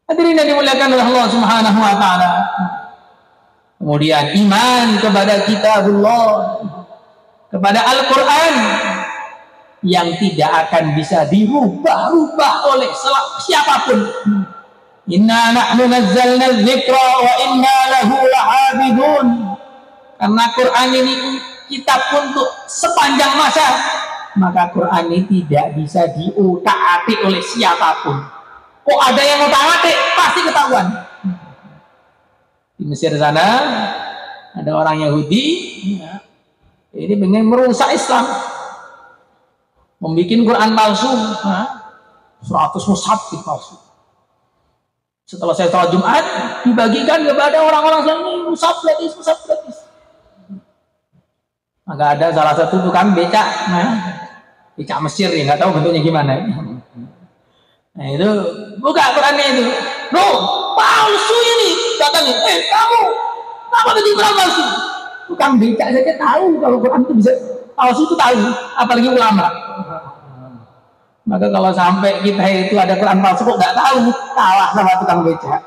Hadirin yang dimuliakan oleh Allah Subhanahu wa taala. Kemudian iman kepada kitabullah, kepada Al-Qur'an yang tidak akan bisa dirubah-rubah oleh siapapun. Inna nahnu nazzalna dzikra wa inna lahu lahafidun. Karena Quran ini kitab untuk sepanjang masa, maka Quran ini tidak bisa diutak-atik oleh siapapun. Kok ada yang utak-atik, pasti ketahuan. Di Mesir sana ada orang Yahudi, ini pengen merusak Islam, membuat Quran palsu, 100 mushaf palsu. Setelah saya sholat Jumat, dibagikan kepada orang-orang yang ini mushaf gratis. Maka ada salah satu tukang becak, becak Mesir ya, nggak tahu bentuknya gimana. Nah itu buka Qurannya itu, no palsu ini, katanya, kamu apa bikin Quran palsu? Tukang becak saja tahu kalau Quran itu bisa palsu, itu tahu, apalagi ulama. Maka kalau sampai kita itu ada Quran palsu kok nggak tahu, kalah sama tukang becak.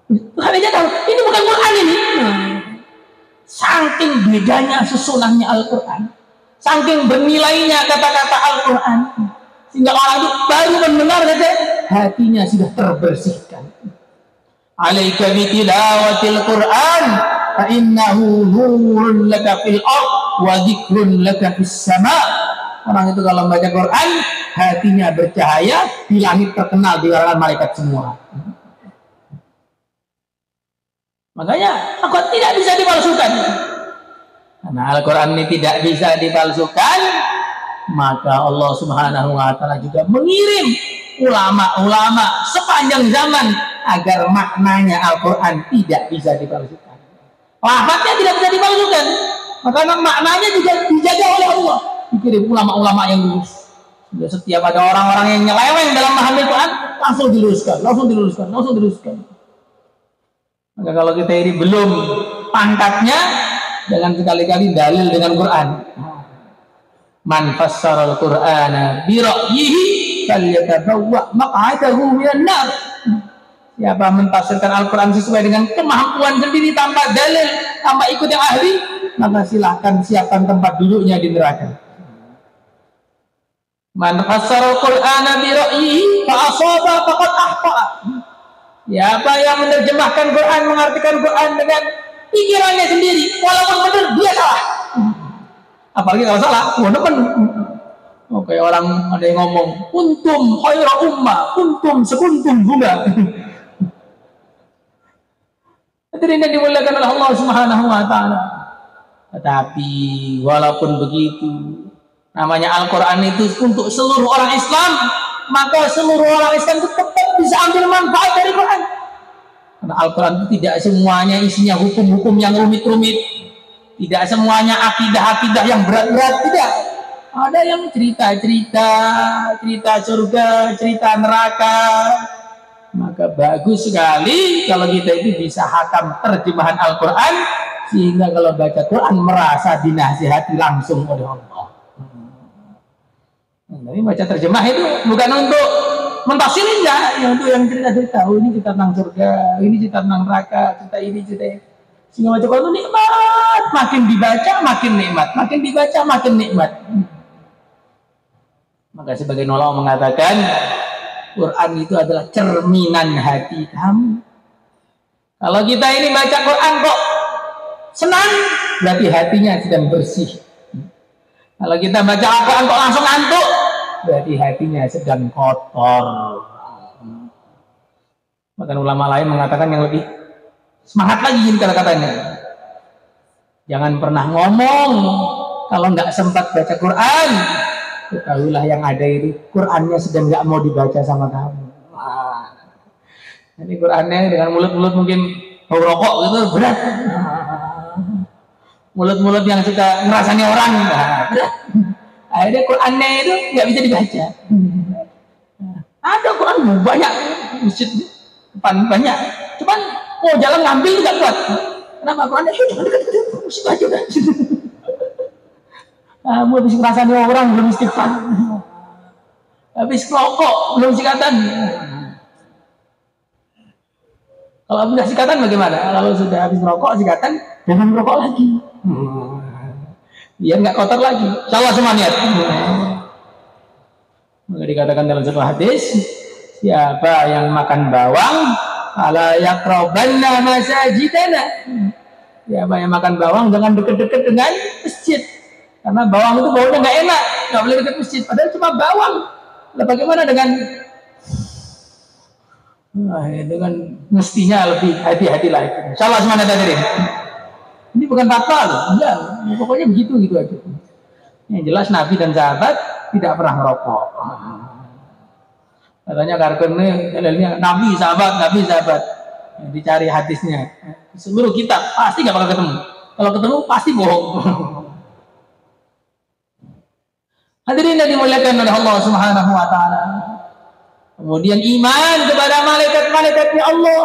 Tukang becak tahu, ini bukan Quran ini. Saking bedanya susunannya Al-Quran, saking bernilainya kata-kata Al-Quran, sehingga orang itu baru mendengar saja hatinya sudah terbersihkan. Alaika bitilawatil Quran fa innahu nurun laka fil ard wa dzikrun laka fis sama. Orang itu kalau membaca Quran, hatinya bercahaya, di langit terkenal di kalangan malaikat semua. Makanya Al-Quran tidak bisa dipalsukan. Karena Al-Quran ini tidak bisa dipalsukan, maka Allah Subhanahu wa taala juga mengirim ulama-ulama sepanjang zaman agar maknanya Al-Quran tidak bisa dipalsukan. Lafadznya tidak bisa dipalsukan, maka maknanya juga dijaga oleh Allah. Dikirim ulama-ulama yang lurus. Setiap ada orang-orang yang nyeleweng dalam memahami Quran, langsung diluruskan. Maka kalau kita ini belum pangkatnya, jangan sekali-kali dalil dengan Quran. Man fassara al-Qur'ana bi ra'yihi falyatabawwa maq'adahu minan nar. Siapa mentafsirkan Al-Quran sesuai dengan kemampuan sendiri tanpa dalil, tanpa ikut yang ahli, maka silahkan siapkan tempat duduknya di neraka. Man fassara al-Qur'ana bi ra'yihi fa asaba faqad akhta'a. Siapa yang menerjemahkan Quran, mengartikan Quran dengan pikirannya sendiri, walaupun benar dia salah. Apalagi kalau salah, benar. Kayak orang ada yang ngomong, kuntum khaira ummah, kuntum sekuntum bunga. Hadirin yang dimuliakan oleh Allah Subhanahu wa taala. Tetapi walaupun begitu, namanya Al-Quran itu untuk seluruh orang Islam, maka seluruh orang Islam itu tetap bisa ambil manfaat dari Quran. Karena Al-Quran itu tidak semuanya isinya hukum-hukum yang rumit-rumit, tidak semuanya akidah-akidah yang berat-berat, tidak. Ada yang cerita surga, cerita neraka. Maka bagus sekali kalau kita itu bisa hatam terjemahan Al-Quran, sehingga kalau baca Quran merasa dinasihati langsung oleh Allah. Tapi baca terjemah itu bukan untuk mentafsirin, ya untuk yang cerita-cerita. Ini cerita tentang surga, ini cerita tentang neraka, cerita ini, cerita ini. Sehingga baca Quran itu nikmat, makin dibaca makin nikmat, makin dibaca makin nikmat. Maka sebagian ulama mengatakan Quran itu adalah cerminan hati kamu. Kalau kita ini baca Quran kok senang, berarti hatinya sedang bersih. Kalau kita baca Al-Quran kok langsung ngantuk, berarti hatinya sedang kotor. Bahkan ulama lain mengatakan yang lebih semangat lagi ini kata-katanya. Jangan pernah ngomong kalau nggak sempat baca Quran. Ketahuilah yang ada itu Qurannya sedang nggak mau dibaca sama kamu. Ini Qurannya dengan mulut-mulut mungkin bau rokok gitu berat. Mulut-mulut yang suka ngerasani orang, berat. Akhirnya Qurannya itu nggak bisa dibaca. Ada Quran banyak, masjid depan banyak, cuman mau jalan ngambil nggak kuat. Kenapa Qurannya? Mesti baca udah. Kamu habis ngerasani orang belum istighfar, habis rokok belum sikatan. Kalau sudah sikatan bagaimana? Kalau sudah habis merokok sikatan, jangan merokok lagi. Biar nggak kotor lagi. Insyaallah semua niat. Maka dikatakan dalam satu hadis, siapa yang makan bawang, ala yaqrabanna masajidana. Siapa yang makan bawang jangan dekat-dekat dengan masjid. Karena bawang itu baunya nggak enak, nggak boleh dekat masjid. Padahal cuma bawang. Nah, bagaimana dengan mestinya lebih hati-hati lah itu. Insyaallah semuanya hadirin. Ini bukan fatwa loh, enggak. Pokoknya begitu gitu aja. Yang jelas Nabi dan sahabat tidak pernah merokok. Katanya karena Nabi sahabat. Dicari hadisnya. Seluruh kitab pasti nggak bakal ketemu. Kalau ketemu pasti bohong. Hadirin yang dimuliakan oleh Allah Subhanahu wa taala. Kemudian iman kepada malaikat-malaikatnya Allah.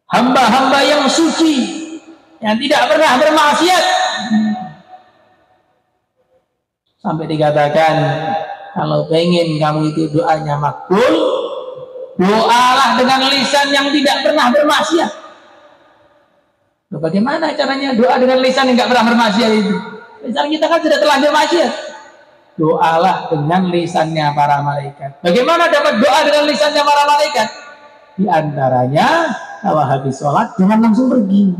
Hamba-hamba yang suci, yang tidak pernah bermaksiat. Sampai dikatakan, kalau pengen kamu itu doanya makbul, doalah dengan lisan yang tidak pernah bermaksiat. Loh, bagaimana caranya doa dengan lisan yang tidak pernah bermaksiat itu? Lisan kita kan sudah terlanjur maksiat. Doalah dengan lisannya para malaikat. Bagaimana dapat doa dengan lisannya para malaikat? Di antaranya, kalau habis sholat jangan langsung pergi.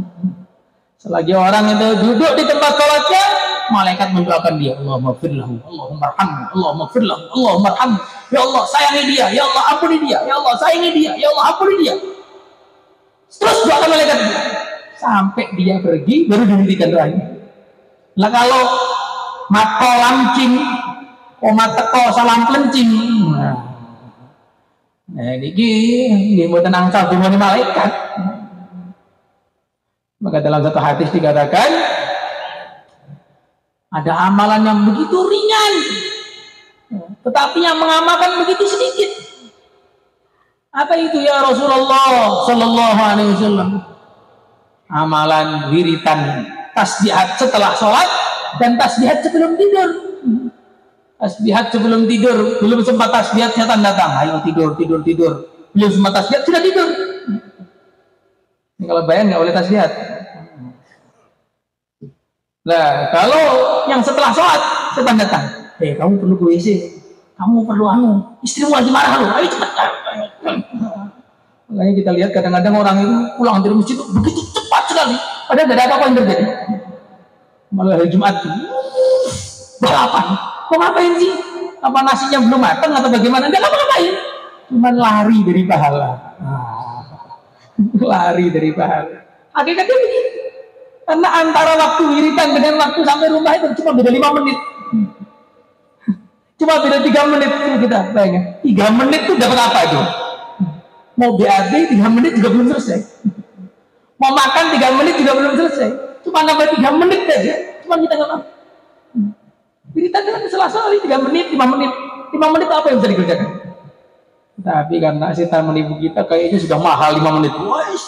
Selagi orang itu duduk di tempat sholatnya, malaikat mendoakan dia, Allahumma firlahu, Allahumma arhamhu, Allahumma firlahu, Allahumma arhamhu. Ya Allah sayangi dia, ya Allah ampuni dia, ya Allah sayangi dia, ya Allah ampuni dia. Terus doakan malaikat dia. Sampai dia pergi baru dihentikan doanya. Lah kalau mata lancing, teko salam pelencing. Nah, ini mau tenang dengan malaikat. Maka dalam satu hadis dikatakan ada amalan yang begitu ringan, tetapi yang mengamalkan begitu sedikit. Apa itu ya Rasulullah Sallallahu Alaihi Wasallam? Amalan wiritan tasbihat setelah sholat dan tasbihat sebelum tidur. Tasbihat sebelum tidur, belum sempat tasbihat setan datang, ayo tidur. Belum sempat tasbihat sudah tidur. Ini kalau bayang nggak boleh tasbihat. Nah, kalau yang setelah sholat setan datang, kamu perlu ke WC, kamu perlu istrimu lagi marah loh, ayo cepat. Makanya kita lihat kadang-kadang orang itu pulang dari masjid begitu cepat sekali, padahal tidak ada apa-apa yang terjadi. Malah hari Jumat balapan, kok ngapain sih? Apa nasinya belum matang atau bagaimana? Enggak ngapa-ngapain, cuma lari dari pahala. Lari dari pahala. Hakikatnya begitu. Karena antara waktu wiritan dengan waktu sampai rumah itu cuma beda 5 menit. Cuma beda 3 menit. Kita bayangin, 3 menit itu dapat apa itu? Mau BAB 3 menit juga belum selesai. Mau makan 3 menit juga belum selesai. Cuma nambah 3 menit aja. Cuma kita nggak mampu. Wiritan dengan selesai 3 menit, 5 menit. 5 menit apa yang bisa dikerjakan? Tapi karena setan menipu kita, kayaknya sudah mahal 5 menit. Wais,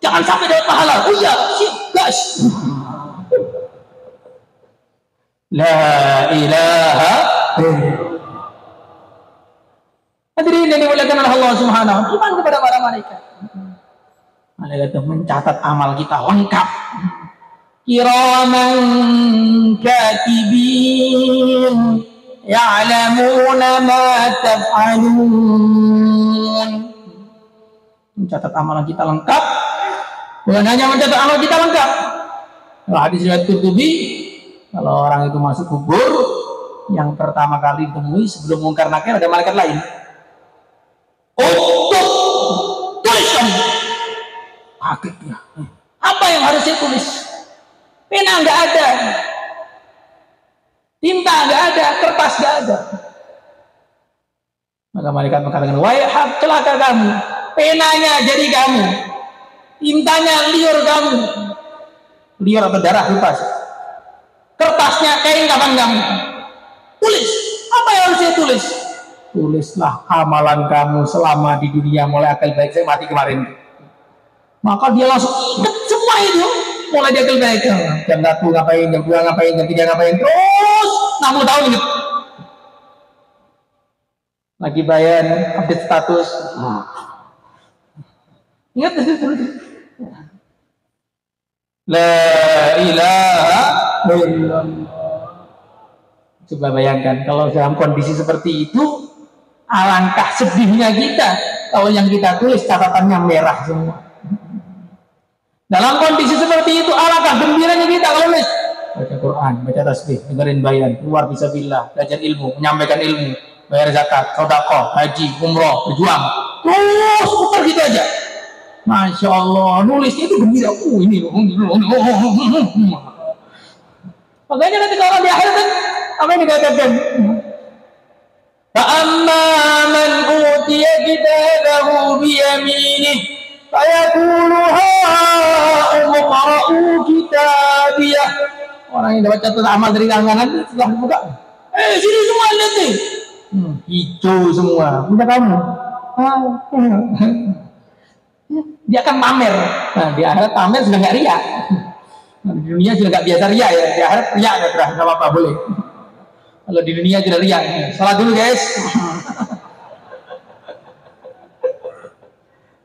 jangan sampai dapat pahala. Oh iya, siap, gas. La ilaha illallah. Hadirin yang dimuliakan oleh Allah Subhanahu wa taala, iman kepada para malaikat. Malaikat itu mencatat amal kita lengkap. Kiraman katibin ya'lamuna ma taf'alun. Mencatat amalan kita lengkap. Bukan hanya mencatat amal kita lengkap. Kalau hadis riwayat Qurtubi, kalau orang itu masuk kubur, yang pertama kali ditemui sebelum mungkar nakir ada malaikat lain. Untuk tuliskan. Kaget dia. Apa yang harus saya tulis? Pena nggak ada, tinta nggak ada, kertas nggak ada. Maka malaikat mengatakan, wahai celaka kamu, penanya jadi kamu, tintanya liur kamu, liur atau darah lupa. Kertasnya kain kapan kamu. Tulis. Apa yang harus saya tulis? Tulislah amalan kamu selama di dunia mulai akal baik saya mati kemarin. Maka dia langsung ingat semua itu, mulai di akal baik. Jam 1 ngapain, jam 2 ngapain, jam 3 ngapain, terus 60 tahun ingat. Lagi bayar update status. Ingat terus. La ilaha illallah. Coba bayangkan kalau dalam kondisi seperti itu, alangkah sedihnya kita kalau yang kita tulis catatannya merah semua. Dalam kondisi seperti itu, alangkah gembiranya kita kalau nulis baca Quran, baca tasbih, dengerin bayan, keluar fisabilillah, belajar ilmu, menyampaikan ilmu, bayar zakat, sedekah, haji, umroh, berjuang, terus putar gitu aja. Masya Allah, nulisnya itu gembira. Ini loh. Makanya nanti kalau di akhir kan apa yang dikatakan? Fa'amma man utiya kitabahu biyaminih fayaqulu ha'umqra'u kitabiyah. Orang yang dapat catatan amal dari tangan setelah dibuka, sini semua lihat nih, hijau semua, punya kamu. Dia akan pamer. Nah, di akhirat pamer sudah nggak riak. Nah, di dunia sudah nggak biasa riak ya. Di akhirat riak nggak apa-apa boleh. Kalau di dunia sudah riak. Salat dulu guys.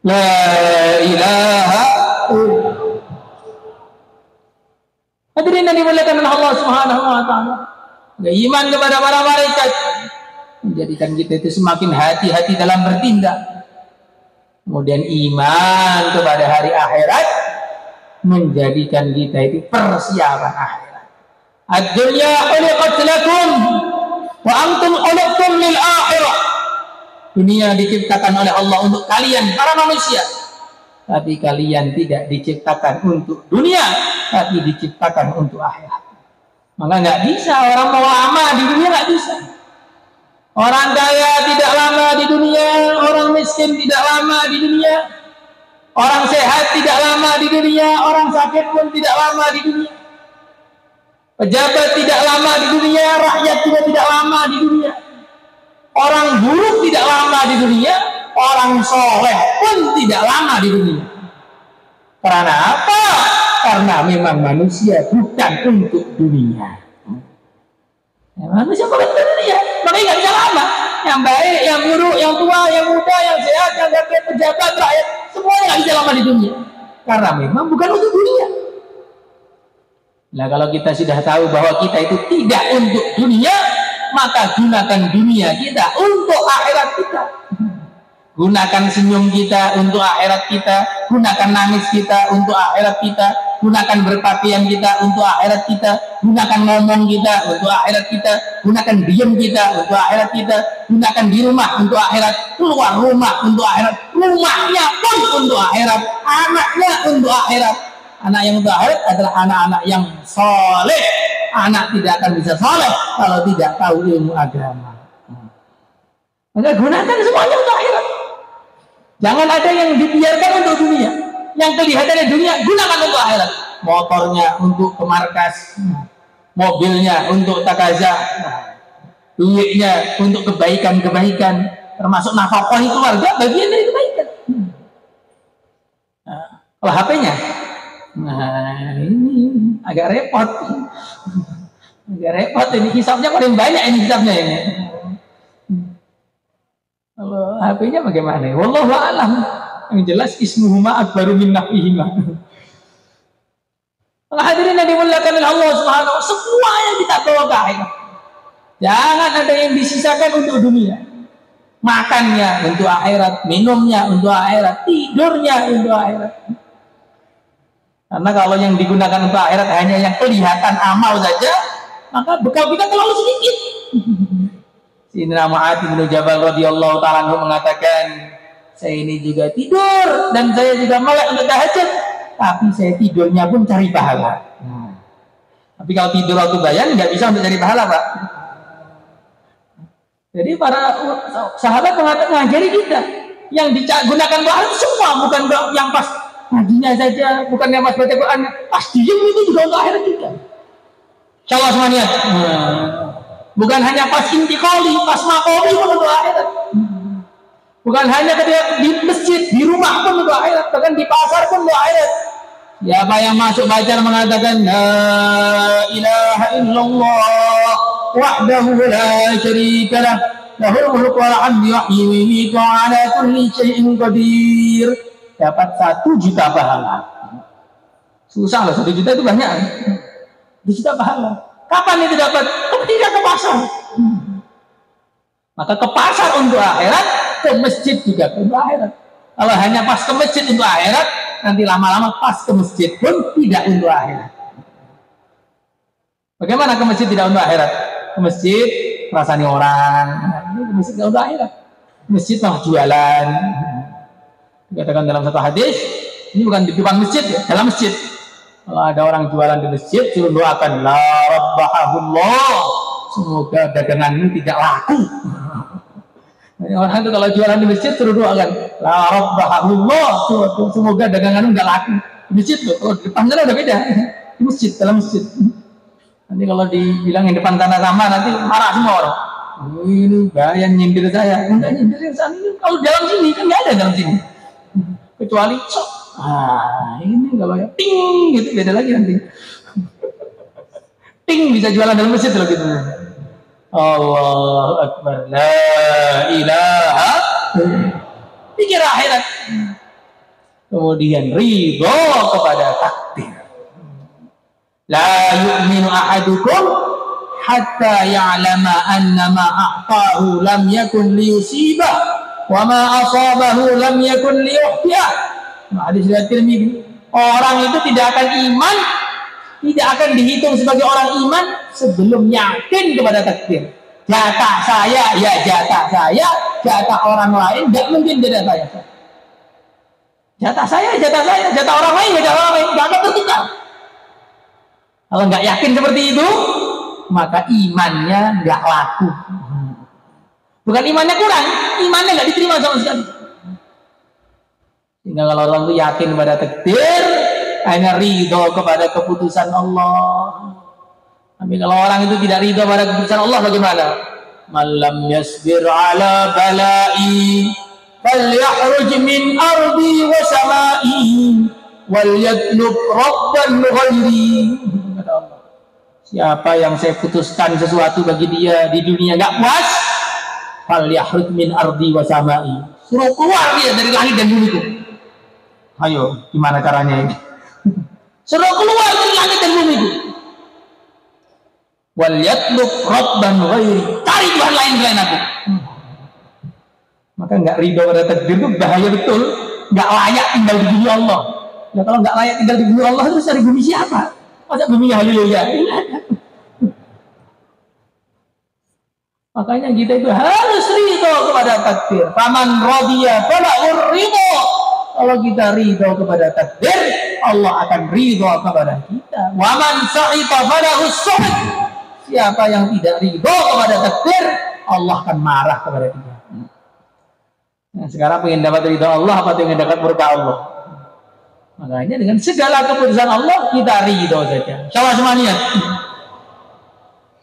La ilaha illallah. Hadirin yang dimuliakan oleh Allah Subhanahu wa taala. Iman kepada para malaikat menjadikan kita itu semakin hati-hati dalam bertindak. Kemudian iman kepada hari akhirat menjadikan kita itu persiapan akhirat. Ad-dunya khuliqat lakum wa antum khuliqtum lil akhirah. Dunia diciptakan oleh Allah untuk kalian para manusia. Tapi kalian tidak diciptakan untuk dunia, tapi diciptakan untuk akhirat. Maka nggak bisa orang mau lama di dunia, nggak bisa. Orang kaya tidak lama di dunia, orang miskin tidak lama di dunia, orang sehat tidak lama di dunia, orang sakit pun tidak lama di dunia, pejabat tidak lama di dunia, rakyat juga tidak lama di dunia, orang buruk tidak lama di dunia, orang soleh pun tidak lama di dunia. Karena apa? Karena memang manusia bukan untuk dunia. Ya, manusia bukan untuk dunia, makanya nggak bisa lama. Yang baik, yang buruk, yang tua, yang muda, yang sehat, yang sakit, pejabat, rakyat, semuanya nggak bisa lama di dunia. Karena memang bukan untuk dunia. Nah, kalau kita sudah tahu bahwa kita itu tidak untuk dunia, maka gunakan dunia kita untuk akhirat kita. Gunakan senyum kita untuk akhirat kita, gunakan nangis kita untuk akhirat kita, gunakan berpakaian kita untuk akhirat kita, gunakan ngomong kita untuk akhirat kita, gunakan diam kita untuk akhirat kita, gunakan di rumah untuk akhirat, keluar rumah untuk akhirat, rumahnya pun untuk akhirat, anaknya untuk akhirat. Anak yang untuk akhirat adalah anak-anak yang soleh. Anak tidak akan bisa soleh kalau tidak tahu ilmu agama. Maka gunakan semuanya untuk akhirat. Jangan ada yang dibiarkan untuk dunia. Yang kelihatan di dunia, gunakan untuk akhirat. Motornya untuk ke markas, mobilnya untuk takazah, duitnya untuk kebaikan-kebaikan, termasuk nafkah keluarga, bagian dari kebaikan. Kalau HP-nya, nah ini agak repot. Agak repot ini, hisapnya paling banyak ini hisapnya ini. Kalau HP-nya bagaimana? Wallahu a'lam. Yang jelas ismuhuma akbaru min nafihima. Kalau hadirin yang dimuliakan oleh Allah Subhanahu wa taala, semuanya kita bawa ke akhirat. Jangan ada yang disisakan untuk dunia. Makannya untuk akhirat, minumnya untuk akhirat, tidurnya untuk akhirat. Karena kalau yang digunakan untuk akhirat hanya yang kelihatan amal saja, maka bekal kita terlalu sedikit. Sayyidina Mu'adz bin Jabal radhiyallahu ta'ala anhu mengatakan, saya ini juga tidur dan saya juga melek untuk tahajud, tapi saya tidurnya pun cari pahala. Tapi kalau tidur waktu bayan nggak bisa untuk cari pahala, Pak. Jadi para sahabat mengatakan, ngajari kita yang digunakan pahala itu semua, bukan yang pas ngajinya saja, bukan yang pas baca Quran, pas diem itu juga untuk akhirat juga. Insyaallah semuanya. Bukan hanya pas intikali, pas makomi pun untuk akhirat. Bukan hanya ketika di masjid, di rumah pun untuk akhirat, bahkan di pasar pun untuk akhirat. Siapa yang masuk belajar mengatakan la ilaha illallah wahdahu la syarika lah, lahul mulku wal hamdu yuhyi wa yumiitu wa ala kulli syai'in qadir. dapat 1 juta pahala. Susah loh, 1 juta itu banyak. 1 juta pahala. Kapan itu dapat? Ketika ke pasar. Maka ke pasar untuk akhirat, ke masjid juga untuk akhirat. Kalau hanya pas ke masjid untuk akhirat, nanti lama-lama pas ke masjid pun tidak untuk akhirat. Bagaimana ke masjid tidak untuk akhirat? Ke masjid rasanya orang, ke masjid tidak untuk akhirat. Masjid malah jualan. Dikatakan dalam satu hadis, ini bukan di depan masjid, ya, dalam masjid. Kalau ada orang jualan di masjid, suruh doakan, la rabbahullah, semoga daganganmu tidak laku. Jadi orang itu kalau jualan di masjid, suruh doakan, la rabbahullah, semoga daganganmu tidak laku. Di masjid loh, kalau di depan sana udah beda. Di masjid, dalam masjid. Nanti kalau dibilangin depan tanah sama, nanti marah semua orang. Oh, ini bahaya nyindir saya. Enggak nyindir sana ini. Kalau dalam sini kan nggak ada dalam sini. Kecuali sok. Ini kalau ya ting gitu beda lagi nanti. Ting bisa jualan dalam masjid loh gitu. Allahu Akbar, la ilaha. Pikir akhirat. Kemudian ridho kepada takdir. La yu'minu ahadukum hatta ya'lama anna ma a'tahu lam yakun liyusibah wa ma asabahu lam yakun liyuhtiyah. Hadis riwayat Tirmidzi. Orang itu tidak akan iman, tidak akan dihitung sebagai orang iman sebelum yakin kepada takdir. Jatah saya ya jatah saya, jatah orang lain tidak mungkin jatah saya. Jatah saya, jatah orang lain, jatah orang lain, tidak akan tertukar. Kalau nggak yakin seperti itu, maka imannya nggak laku. Bukan imannya kurang, imannya nggak diterima sama sekali. Sehingga kalau orang itu yakin pada takdir, hanya ridho kepada keputusan Allah. Tapi kalau orang itu tidak ridho pada keputusan Allah, bagaimana? Malam yasbir ala balai, falyakhruj min ardi wa samai, wal yatlub rabban ghairi. Siapa yang saya putuskan sesuatu bagi dia di dunia nggak puas, falyakhruj min ardi wa samai. Suruh keluar dia dari langit dan bumi itu. Ayo, gimana caranya ini? Suruh keluar dari langit dan bumi itu. Wal yatlub rabban ghairi. Cari Tuhan lain selain aku. Maka nggak ridho pada takdir itu bahaya betul. Nggak layak tinggal di bumi Allah. Ya kalau nggak layak tinggal di bumi Allah, terus dari bumi siapa? Masa bumi haleluya? Makanya kita itu harus ridho kepada takdir. Faman radiya falahu ridho. Kalau kita ridho kepada takdir, Allah akan ridho kepada kita. Waman sa'ita falahu suhd. Siapa yang tidak ridho kepada takdir, Allah akan marah kepada dia. Nah, sekarang pengen dapat ridho Allah apa pengen dapat murka Allah? Makanya dengan segala keputusan Allah kita ridho saja. Insyaallah semuanya.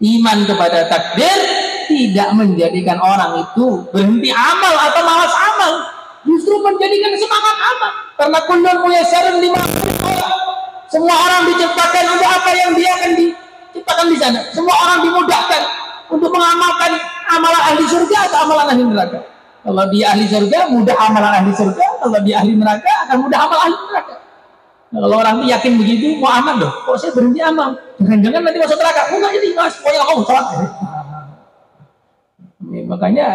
Iman kepada takdir tidak menjadikan orang itu berhenti amal atau malas amal, justru menjadikan semangat amal. Karena kullun muyassarun lima khuliqa. Semua orang diciptakan untuk apa yang dia akan diciptakan di sana. Semua orang dimudahkan untuk mengamalkan amalan ahli surga atau amalan ahli neraka. Kalau dia ahli surga, mudah amalan ahli surga. Kalau dia ahli neraka, akan mudah amal ahli neraka. Nah, kalau orang itu yakin begitu, mau aman loh. Kok saya berhenti amal? Jangan-jangan nanti masuk neraka. Enggak jadi, mas. Pokoknya kamu sholat. Makanya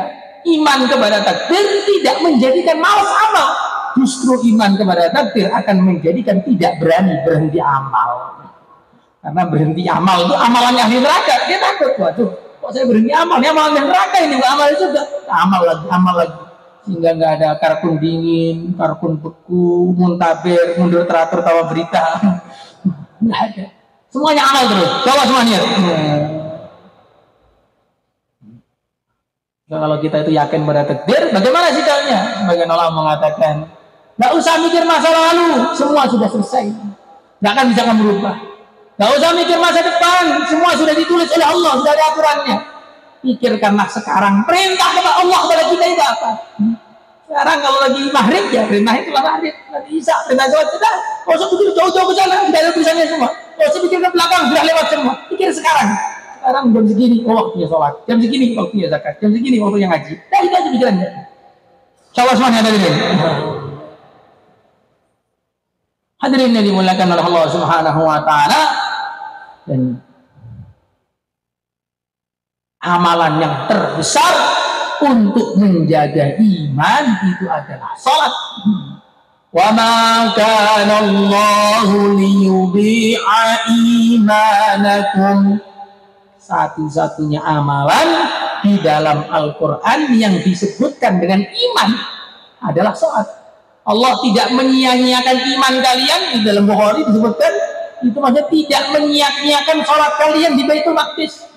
iman kepada takdir tidak menjadikan malas amal. Justru iman kepada takdir akan menjadikan tidak berani berhenti amal. Karena berhenti amal itu amalannya ahli neraka. Dia takut, waduh, kok saya berhenti amal? Ini amalannya neraka ini, bukan amal juga. Amal lagi. Sehingga nggak ada karpun dingin, karpun beku, muntaber, mundur teratur, tawa berita. Nggak ada. Semuanya amal terus. Coba semuanya. Nah, kalau kita itu yakin pada takdir, bagaimana sikapnya? Sebagian ulama mengatakan, nggak usah mikir masa lalu, semua sudah selesai. Nggak akan bisa kamu berubah. Nggak usah mikir masa depan, semua sudah ditulis oleh Allah, sudah ada aturannya. Pikirkanlah sekarang, perintah kepada Allah kepada kita itu apa? Sekarang kalau lagi maghrib ya perintah itu maghrib, lagi isya perintah sholat sudah. Kalau usah pikir jauh-jauh ke sana, sudah ada tulisannya semua. Kalau usah pikir ke belakang, sudah lewat semua. Pikir sekarang. Sekarang jam segini, oh waktunya sholat. Jam segini, waktunya zakat. Jam segini, waktunya ngaji. Nah itu aja pikirannya. Insyaallah semuanya ada ini. Hadirin yang dimuliakan oleh Allah Subhanahu wa taala, dan amalan yang terbesar untuk menjaga iman itu adalah salat. Wa ma kana Allahu liyudhi'a imanakum. Satu-satunya amalan di dalam Al-Quran yang disebutkan dengan iman adalah salat. Allah tidak menyia-nyiakan iman kalian. Di dalam Bukhari disebutkan itu maksudnya tidak menyia-nyiakan salat kalian di Baitul Maqdis.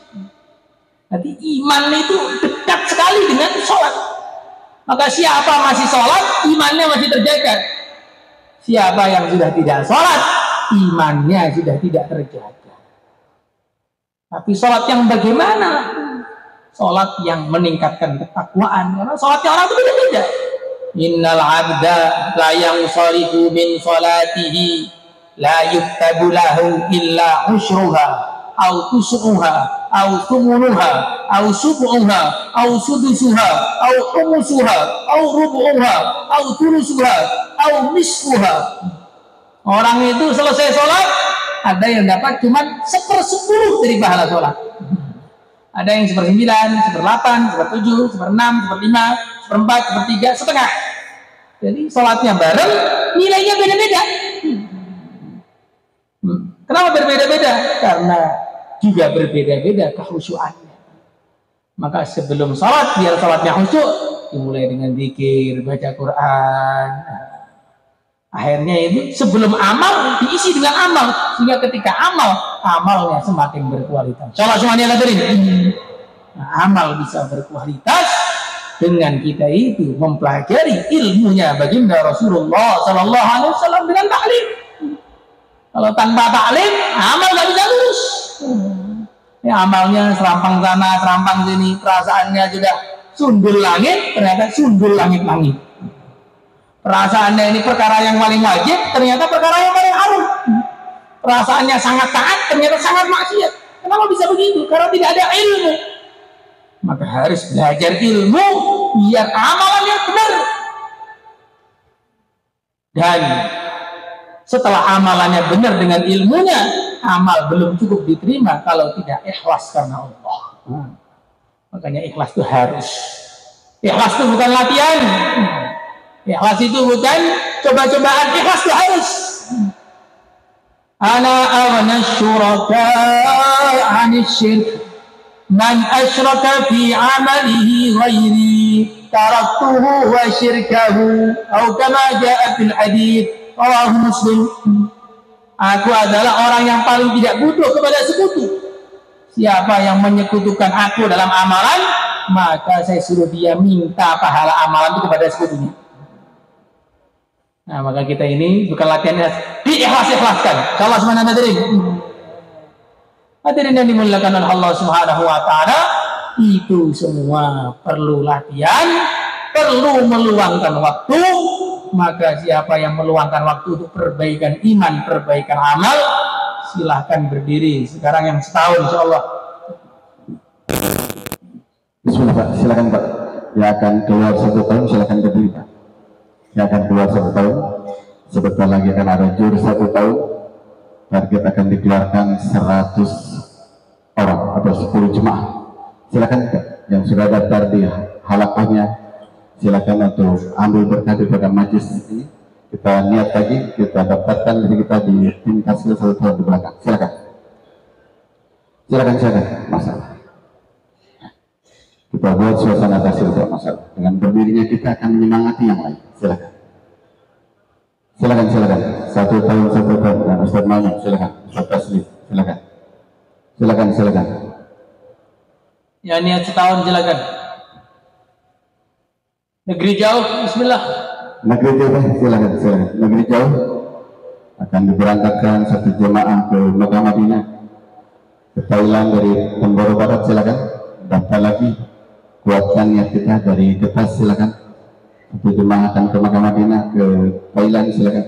Jadi iman itu dekat sekali dengan salat. Maka siapa masih salat, imannya masih terjaga. Siapa yang sudah tidak salat, imannya sudah tidak terjaga. Tapi sholat yang bagaimana? Sholat yang meningkatkan ketakwaan. Karena sholatnya orang itu beda-beda. Innal abda la yansarifu min sholatihi la yuktabu lahu illa usyruha au tusuha au thumunuha au subuha au sudusuha au umusuha au rubuha au turusuha au nisfuha. Orang itu selesai sholat, ada yang dapat cuma 1/10 dari pahala sholat. Ada yang 1/9, 1/8, 1/7, 1/6, 1/5, 1/4, 1/3, setengah. Jadi sholatnya bareng, nilainya beda-beda. Kenapa berbeda-beda? Karena juga berbeda-beda kehusuannya. Maka sebelum sholat, biar sholatnya khusyuk, dimulai dengan zikir, baca Quran. Akhirnya itu sebelum amal diisi dengan amal, sehingga ketika amalnya semakin berkualitas. Insyaallah semuanya hadirin. Amal bisa berkualitas dengan kita itu mempelajari ilmunya baginda Rasulullah Sallallahu Alaihi Wasallam dengan taklim. Kalau tanpa taklim, amal nggak bisa lurus. Ya, amalnya serampang sana, serampang sini, perasaannya sudah sundul langit, ternyata sundul langit-langit. Perasaannya ini perkara yang paling wajib, ternyata perkara yang paling haram. Perasaannya sangat taat, ternyata sangat maksiat. Kenapa bisa begitu? Karena tidak ada ilmu. Maka harus belajar ilmu biar amalannya benar. Dan setelah amalannya benar dengan ilmunya, amal belum cukup diterima kalau tidak ikhlas karena Allah. Makanya ikhlas itu harus. Ikhlas itu bukan latihan. Ikhlas itu bukan coba-cobaan, ikhlas itu harus. Ana aghna syuraka 'anil syirk man asyraka fi 'amalihi ghairi taraktuhu wa syirkahu atau kama jaa fil hadits rawahu Muslim. Aku adalah orang yang paling tidak butuh kepada sekutu. Siapa yang menyekutukan aku dalam amalan, maka saya suruh dia minta pahala amalan itu kepada sekutunya. Nah, maka kita ini bukan latihan diikhlas-ikhlaskan. Insyaallah semuanya hadirin. Hadirin yang dimuliakan oleh Allah Subhanahu wa taala, itu semua perlu latihan, perlu meluangkan waktu. Maka siapa yang meluangkan waktu untuk perbaikan iman, perbaikan amal, silahkan berdiri. Sekarang yang setahun insyaallah. Bismillah Pak, silakan Pak. Yang akan keluar 1 tahun silakan berdiri Pak. Yang akan keluar 1 tahun, sebentar lagi akan ada jur 1 tahun. Target akan dikeluarkan 100 orang atau 10 jemaah. Silakan Pak, yang sudah daftar di halaqahnya, silakan untuk ambil berkah pada majlis ini. Kita niat lagi, kita daftarkan diri kita di tim kasih 1 tahun di belakang. Silakan. Silakan masalah. Kita buat suasana tasir tidak masalah. Dengan berdirinya kita akan menyemangati yang lain. Silakan. Silakan. 1 tahun 1 tahun. Dan Ustaz Mamun, silakan. Ustaz Taslim, silakan. Silakan. Ya niat setahun silakan. Negeri jauh, bismillah. Negeri jauh, silakan. Negeri jauh akan diberangkatkan 1 jemaah ke Mekah Madinah, ke Thailand dari Temboro Barat, silakan. Daftar lagi, kuatkan niat kita dari Ketas, silakan. 1 jemaah akan ke Mekah Madinah, ke Thailand, silakan.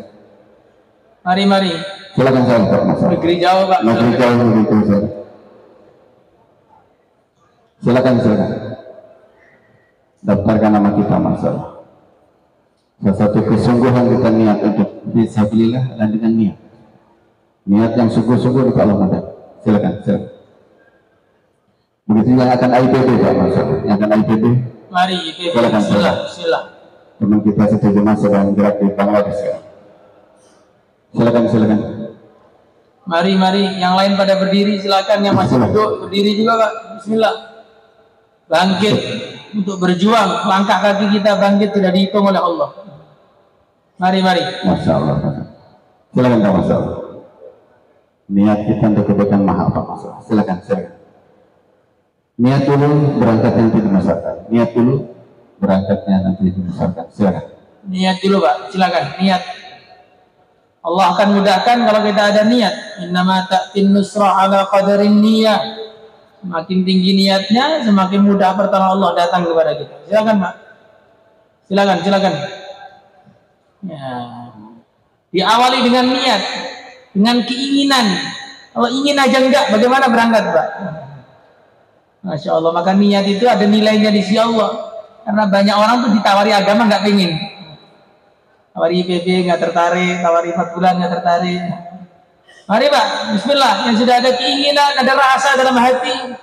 Mari. Silakan saya Pak Mas. Negeri jauh Pak. Negeri jauh. Silakan. Daftarkan nama kita masalah. Salah satu kesungguhan kita niat untuk fisabilillah dan dengan niat yang sungguh-sungguh untuk Allah Ta'ala. Silakan. Begitu yang akan IPB Pak Masyaallah. Yang akan IPB. Mari IPB. Silakan. Teman kita satu jemaah sedang gerak di Bangladesh. Silakan. Mari, yang lain pada berdiri, silakan. Yang masih duduk berdiri juga Pak. Bismillah. Bangkit untuk berjuang. Langkah kaki kita bangkit tidak dihitung oleh Allah. Mari. Masya Allah. Silakan Pak Masyaallah. Niat kita untuk kebaikan mahal Pak Masyaallah. Silakan. Niat dulu berangkatnya nanti dimasarkan. Silakan. Niat dulu Pak. Silakan. Niat. Allah akan mudahkan kalau kita ada niat. Innama ta'tin nusra ala qadarin niyah. Semakin tinggi niatnya, semakin mudah pertolongan Allah datang kepada kita. Silakan Pak. Silakan. Ya. Diawali dengan niat, dengan keinginan. Kalau ingin aja enggak, bagaimana berangkat Pak? Masya Allah, maka niat itu ada nilainya di sisi Allah. Karena banyak orang tuh ditawari agama nggak pengen. Tawari IPB nggak tertarik, tawari 4 bulan nggak tertarik. Mari Pak, bismillah. Yang sudah ada keinginan, ada rasa dalam hati,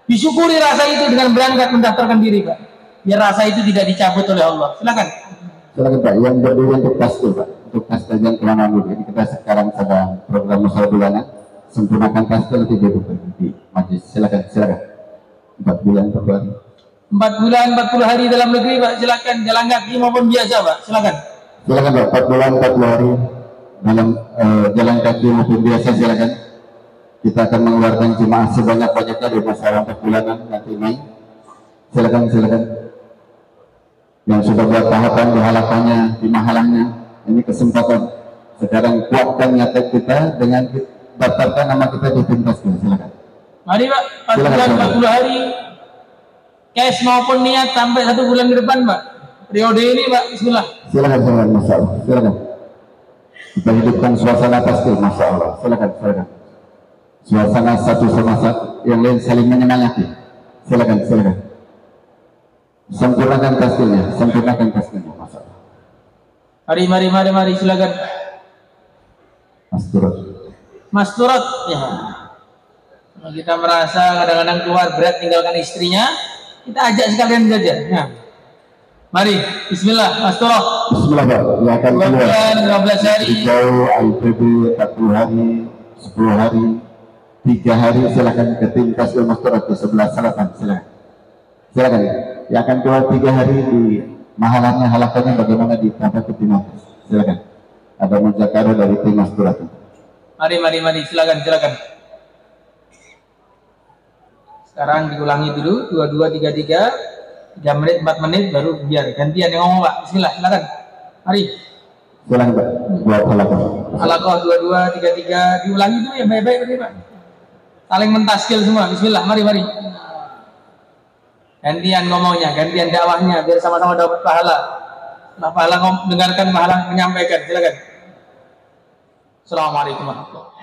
disyukuri rasa itu dengan berangkat mendaftarkan diri Pak. Biar rasa itu tidak dicabut oleh Allah. Silakan Pak, yang berdiri untuk pastor Pak, untuk pastor yang kemana dulu. Ini kita sekarang sedang program musawarah bulanan. Sempurnakan pastor nanti di majlis. Silakan. 4 bulan 40 hari dalam negeri Pak. Silakan jalan kaki maupun biasa Pak. Silakan Pak, 4 bulan 40 hari dalam jalan kaki maupun biasa. Silakan. Kita akan mengeluarkan jemaah sebanyak-banyaknya di masa 4 bulanan nanti Mei. Silakan. Yang sudah buat tahapan di halakannya, di mahalahnya, ini kesempatan. Sekarang kuatkan niat kita dengan daftarkan nama kita di tim tasbih. Silakan. Mari Pak, 4 bulan 40 hari cash maupun niat sampai 1 bulan ke depan Pak. Periode ini Pak, bismillah. Silakan Masya Allah. Silakan. Kita hidupkan suasana tasbih, Masya Allah. Silakan. Suasana satu sama satu, yang lain saling menyemangati. Silakan. Sempurnakan tasbihnya, Masya Allah. Mari, silakan. Masturat, ya. Kalau kita merasa kadang-kadang keluar berat tinggalkan istrinya, kita ajak sekalian saja. Ya. Mari, bismillah, masturat. Bismillah Pak, ya akan keluar 15 hari. Jauh, IPB 40 hari, 10 hari, 3 hari, silakan ke tim tasbih masturat ke sebelah selatan, silakan. Yang akan keluar 3 hari di mahalahnya, halakannya bagaimana di tempat ke tim. Silakan. Ada mujakaro dari tim masturat. Mari, silakan. Sekarang diulangi dulu, 22, 33, 3 menit, 4 menit, baru biar gantian yang ngomong Pak. Bismillah, silakan. Mari. Silakan Pak, buat halakoh 22, 33, diulangi dulu ya, baik-baik Pak. Saling mentaskil semua, bismillah, mari. Gantian ngomongnya, gantian dakwahnya, biar sama-sama dapat pahala. Nah, pahala dengarkan, pahala menyampaikan, silakan. Assalamualaikum warahmatullahi wabarakatuh.